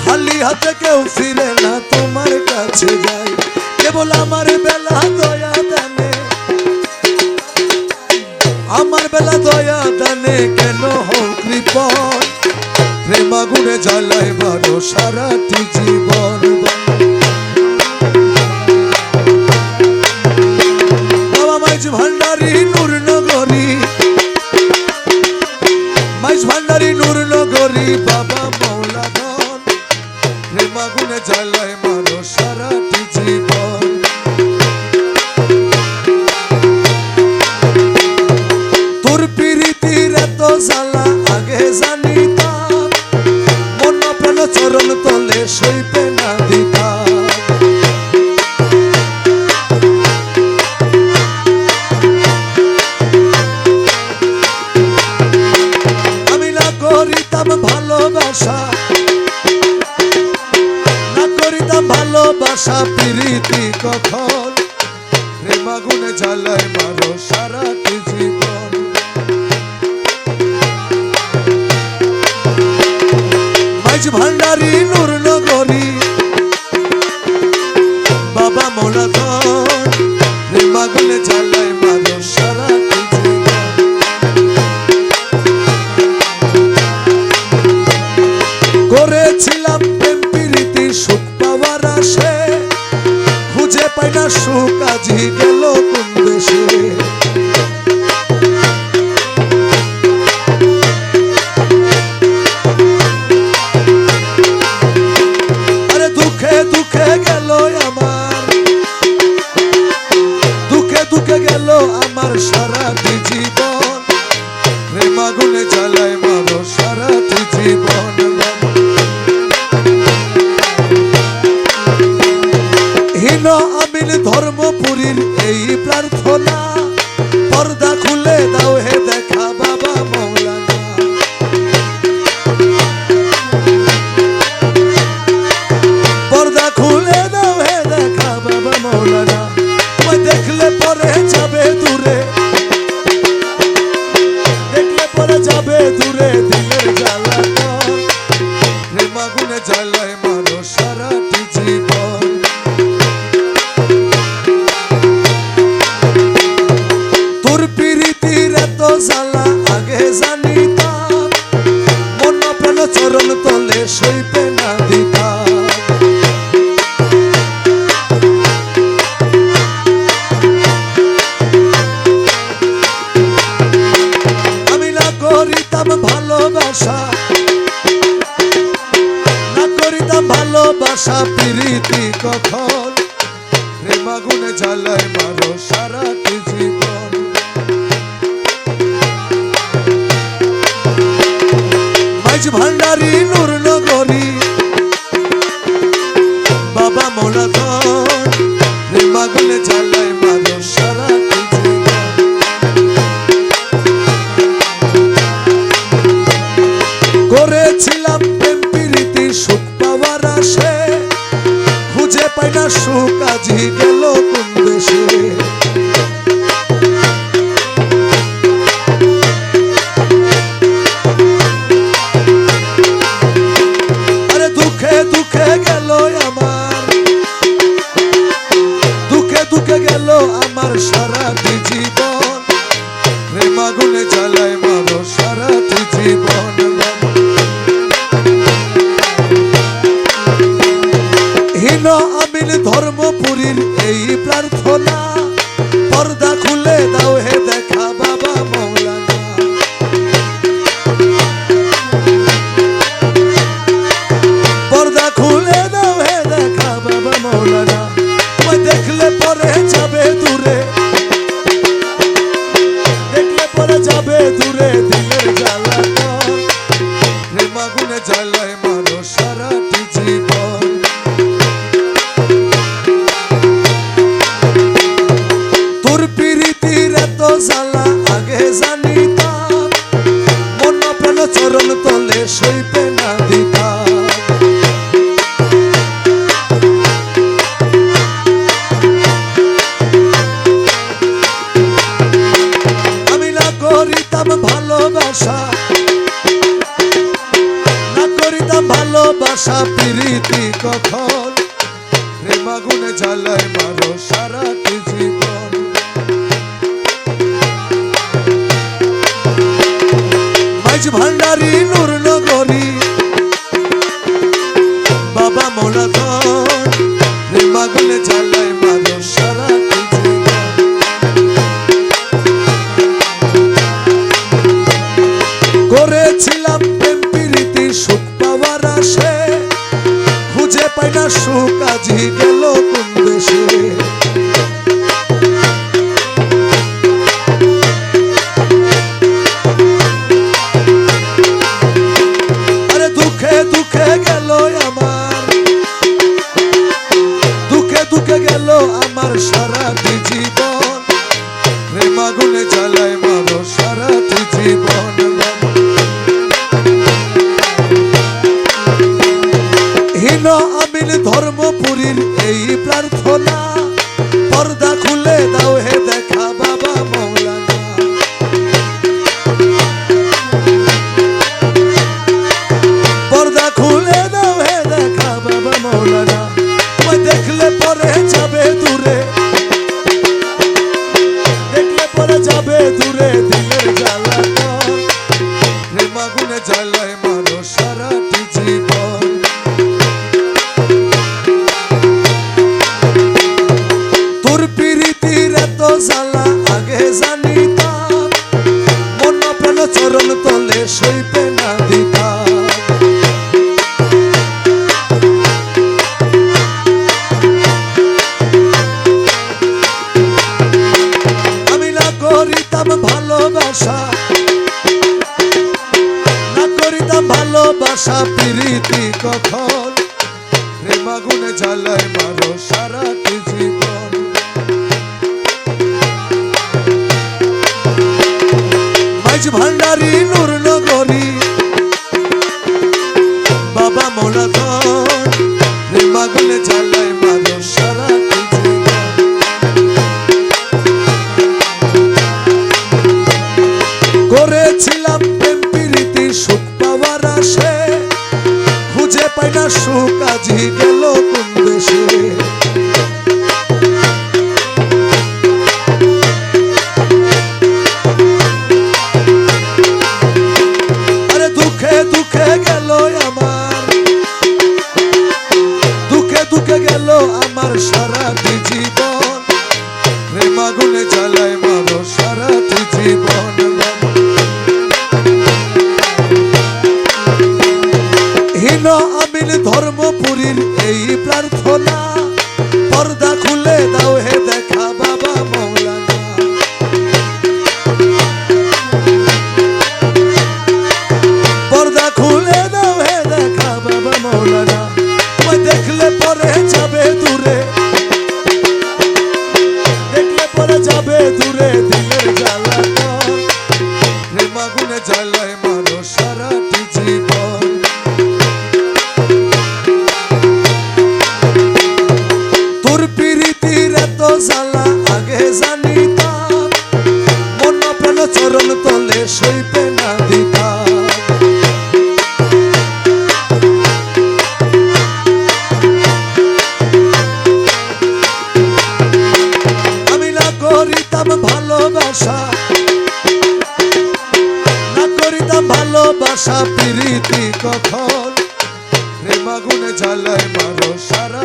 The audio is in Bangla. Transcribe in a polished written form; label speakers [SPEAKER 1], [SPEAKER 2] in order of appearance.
[SPEAKER 1] খালি হাতে কেউ ফিরে না তোমার কাছে যায় কেবল আমার বেলা দয়া দানে আমার বেলা দয়া দানে কেন হও কৃপণ প্রেম আগুনে জ্বালায় বারো সারাটি জীবন বাবা মাইজ ভান্ডারি নূর নগরী মাইজ ভান্ডারি নূর নগরী বাবা মৌলা ধন প্রেম আগুনে জ্বালায় বারো সারাটি জীবন তোর প্রীতির এত জ্বালা আগে জানিতাম মন প্রাণ চরণ তলে সইতে না দিতাম আমি না করিতাম ভালোবাসা না করিতাম ভালোবাসা প্রীতি কখন প্রেম আগুনে জ্বালায় মারো সারাটি জীবন মাইজ ভান্ডারি নূর নগরী বাবা মৌলা ধন প্রেম আগুনে জ্বালায় মারো সারাটি জীবন করেছিলাম প্রেম প্রীতি সুখ পাওয়ার আশে খুঁজে পাই না সুখ আজি গেল কোন দেশে আরে দুঃখে দুঃখে গেল আমার দুঃখে দুঃখে গেল আমার সারাটি জীবন প্রেম আগুনে জ্বালায় মারো সারাটি জীবন হীন আমিন ধর্মপুরীর এই প্রার্থনা পর্দা খুলে দাও হে দেখা বাবা মৌলানা পর্দা খুলে দাও হে দেখা বাবা মৌলানা তোমায় দেখলে পরে যাবে দূরে দেখলে পরে যাবে দূরে দিলের জ্বালা প্রেম আগুনে জ্বালায় মারো সারাটি জীবন তোর প্রীতির এত জ্বালা আগে জানিতাম মন প্রাণ চরণ তলে সইতে না দিতাম আমি না করিতাম ভালোবাসা না করিতাম ভালোবাসা প্রীতি কখন প্রেম আগুনে জ্বালায় মারো সারাটি জীবন মাইজ ভান্ডারি নূর নগরী বাবা মৌলা ধন প্রেম আগুনে জ্বালায় মারো সারাটি জীবন করেছিলাম প্রেম প্রীতি সুখ পাওয়ার আশে খুঁজে পাই না সুখ আজি গেল কোন দেশে আরে দুঃখে দুঃখে গেল আমার দুঃখে দুঃখে গেল আমার সারাটি জীবন প্রেম আগুনে জ্বালায় মারো সারাটি জীবন হীন আমিন ধর্মপুরীর এই প্রার্থনা পর্দা খুলে দাও হে দেখা বাবা মৌলানা পর্দা খুলে দাও হে দেখা বাবা মৌলানা তোমায় দেখলে পরে যাবে দূরে দেখলে পরে যাবে দূরে দিলের জ্বালা প্রেম আগুনে জ্বালায় মারো সারাটি জীবন তোর প্রীতির এত জ্বালা আগে জানিতাম মন প্রাণ চরণ তলে সইতে না দিতাম আমি না করিতাম ভালোবাসা না করিতাম ভালোবাসা প্রীতি কখন প্রেম আগুনে জ্বালায় মারো সারাটি জীবন। মাইজ ভান্ডারি নূর নগরী বাবা মৌলাধর প্রেম আগুনে জ্বালায় মারো সারাটি জীবন। করেছিলাম প্রেম প্রীতি সুখ পাওয়ার আশে, খুঁজে পাই না সুখ আজি গেল কোন দেশে। আরে দুঃখে দুঃখে গেল আমার, দুঃখে দুঃখে গেল আমার সারাটি জীবন। প্রেম আগুনে জ্বালায় মারো সারাটি জীবন। হীন আমিন ধর্মপুরীর এই প্রার্থনা, পর্দা খুলে দাও হে দেখা বাবা মৌলানা। পর্দা খুলে দাও হে দেখা বাবা মৌলানা। তোমায় দেখলে পরে যাবে দূরে, দেখলে পরে যাবে দূরে দিলের জ্বালাতন। প্রেম আগুনে জ্বালায় মারো সারাটি জীবন। তোর প্রীতির এত জ্বালা আগে জানিতাম, মন প্রাণ চরণ তলে সইতে না দিতাম। আমি না করিতাম ভালোবাসা, না করিতাম ভালোবাসা প্রীতি কখন প্রেম আগুনে জ্বালায় মারো সারাটি জীবন। মাইজ ভান্ডারি নূর নগরী বাবা মৌলাধর প্রেম আগুনে জ্বালায় মারো সারাটি জীবন। করেছিলাম প্রেম প্রীতি সুখ পাওয়ার আশে, খুঁজে পাই না সুখ আজি গেল কোন দেশে। আরে দুঃখে দুঃখে গেল আমার, দুঃখে দুঃখে গেল আমার সারাটি জীবন। প্রেম আগুনে জ্বালায় মারো সারাটি জীবন। হীন আমিন ধর্মপুরীর এই প্রার্থনা, পর্দা খুলে দাও হে দেখা বাবা মৌলানা। পর্দা খুলে দাও হে দেখা বাবা মৌলানা। তোমায় দেখলে পরে যাবে দূরে, দেখলে পরে যাবে দূরে দিলের জ্বালাতন। প্রেম আগুনে জ্বালায় মারো সারাটি জীবন। তোর প্রীতির এত জ্বালা আগে জানিতাম, মন প্রাণ চরণ তলে সইতে না দিতাম। আমি না করিতাম ভালোবাসা, না করিতাম ভালোবাসা প্রীতি কখন প্রেম আগুনে জ্বালায় মারো সারা